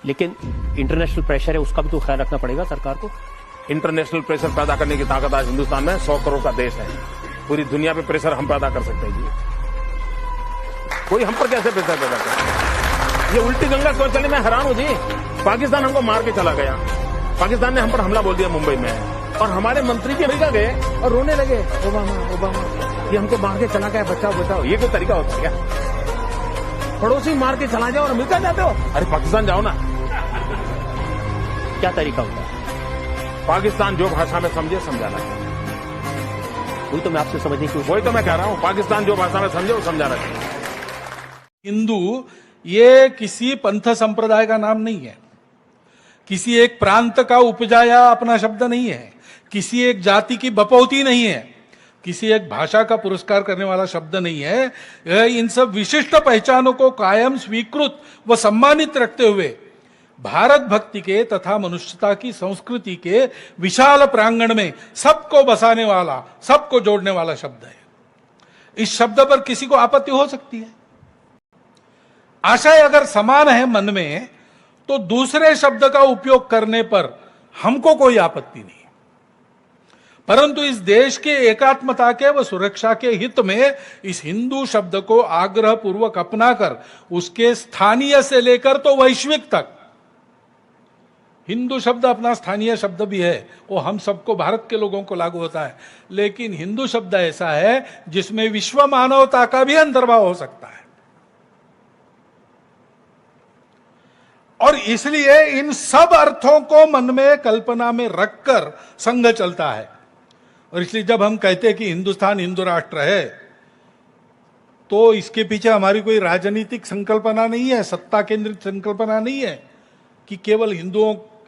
लेकिन international pressure है, उसका भी तो ख्याल रखना पड़ेगा सरकार को। इंटरनेशनल प्रेशर पैदा करने की ताकत आज हिंदुस्तान में 100 करोड़ का देश है। पूरी दुनिया पे प्रेशर हम पैदा कर सकते हैं जी। कोई हम पर कैसे प्रेशर पैदा करे? ये उल्टी गंगा क्यों चली, मैं हैरान हूं जी। पाकिस्तान हमको मार के चला गया, पाकिस्तान ने हम पर हमला बोल दिया मुंबई में, और हमारे मंत्री भी अमेरिका गए और रोने लगे, ओबामा ये हमको मार के चला गया, बचाओ बचाओ। ये कोई तरीका होता है क्या? पड़ोसी मार के चला जाओ और अमेरिका जाते हो? अरे पाकिस्तान जाओ ना। क्या तरीका होता है? पाकिस्तान जो भाषा में समझे समझाना चाहिए। वही तो मैं आपसे समझने की वही तो मैं कह रहा हूं, पाकिस्तान जो भाषा में समझे वो समझाना चाहिए। हिंदू ये किसी पंथ संप्रदाय का नाम नहीं है, किसी एक प्रांत का उपजाया अपना शब्द नहीं है, किसी एक जाति की बपौती नहीं है, किसी एक भाषा का पुरस्कार करने वाला शब्द नहीं है। यह इन सब विशिष्ट पहचानों को कायम स्वीकृत व सम्मानित रखते हुए भारत भक्ति के तथा मनुष्यता की संस्कृति के विशाल प्रांगण में सबको बसाने वाला, सबको जोड़ने वाला शब्द है। इस शब्द पर किसी को आपत्ति हो सकती है। आशय अगर समान है मन में, तो दूसरे शब्द का उपयोग करने पर हमको कोई आपत्ति नहीं, परंतु इस देश के एकात्मता के व सुरक्षा के हित में इस हिंदू शब्द को आग्रह पूर्वक अपनाकर उसके स्थानीय से लेकर तो वैश्विक तक, हिंदू शब्द अपना स्थानीय शब्द भी है, वो हम सबको, भारत के लोगों को लागू होता है, लेकिन हिंदू शब्द ऐसा है जिसमें विश्व मानवता का भी अंतर्भाव हो सकता है। और इसलिए इन सब अर्थों को मन में, कल्पना में रखकर संघ चलता है। और इसलिए जब हम कहते हैं कि हिंदुस्तान हिंदू राष्ट्र है, तो इसके पीछे हमारी कोई राजनीतिक संकल्पना नहीं है, सत्ता केंद्रित संकल्पना नहीं है कि केवल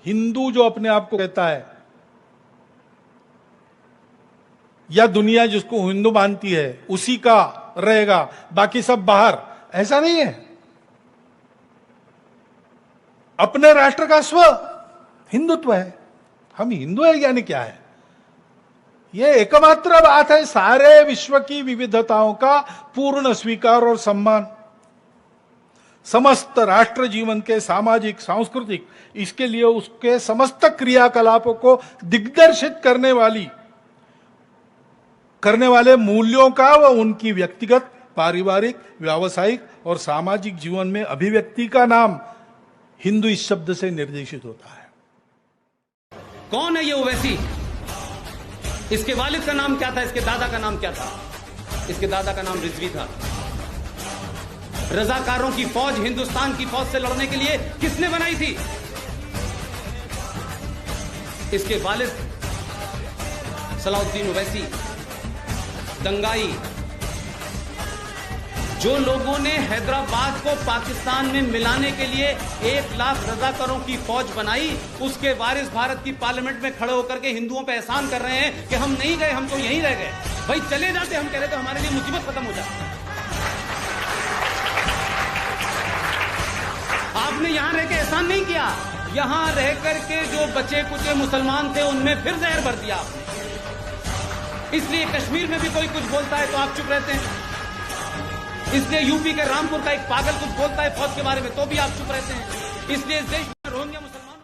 हिंदू जो अपने आप को कहता है या दुनिया जिसको हिंदू मानती है उसी का रहेगा, बाकी सब बाहर, ऐसा नहीं है। अपने राष्ट्र का स्व हिंदुत्व है। हम हिंदू है यानी क्या है? यह एकमात्र बात है सारे विश्व की विविधताओं का पूर्ण स्वीकार और सम्मान। समस्त राष्ट्र जीवन के सामाजिक, सांस्कृतिक, इसके लिए उसके समस्त क्रियाकलापों को दिग्दर्शित करने वाले मूल्यों का व उनकी व्यक्तिगत, पारिवारिक, व्यावसायिक और सामाजिक जीवन में अभिव्यक्ति का नाम हिंदू इस शब्द से निर्देशित होता है। कौन है ये ओवैसी? इसके वालिद का नाम क्या था? इसके दादा का नाम क्या था? इसके दादा का नाम रिजवी था। रजाकारों की फौज हिंदुस्तान की फौज से लड़ने के लिए किसने बनाई थी? इसके वालिद सलाउद्दीन ओवैसी, दंगाई। जो लोगों ने हैदराबाद को पाकिस्तान में मिलाने के लिए 1 लाख रजाकारों की फौज बनाई, उसके वारिस भारत की पार्लियामेंट में खड़े होकर के हिंदुओं पे एहसान कर रहे हैं कि हम नहीं गए, हम तो यहीं रह गए। भाई चले जाते, हम कह रहे तो हमारे लिए मुसीबत खत्म हो जाती। आपने यहां रह के एहसान नहीं किया, यहां रह करके जो बचे कुचे मुसलमान थे उनमें फिर जहर भर दिया आपने। इसलिए कश्मीर में भी कोई कुछ बोलता है तो आप चुप रहते हैं। इसलिए यूपी के रामपुर का एक पागल कुछ बोलता है फौज के बारे में तो भी आप चुप रहते हैं। इसलिए इस देश में रोहिंग्या मुसलमान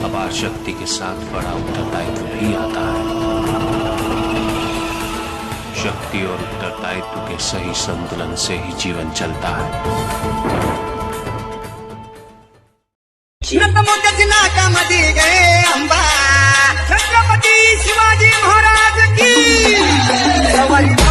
अपार शक्ति के साथ बड़ा उत्तरदायित्व भी आता है। शक्ति और उत्तरदायित्व के सही संतुलन से ही जीवन चलता है। नतमोत्याची नाकामध्ये गए अंबा, छत्रपती शिवाजी महाराज की सवारी।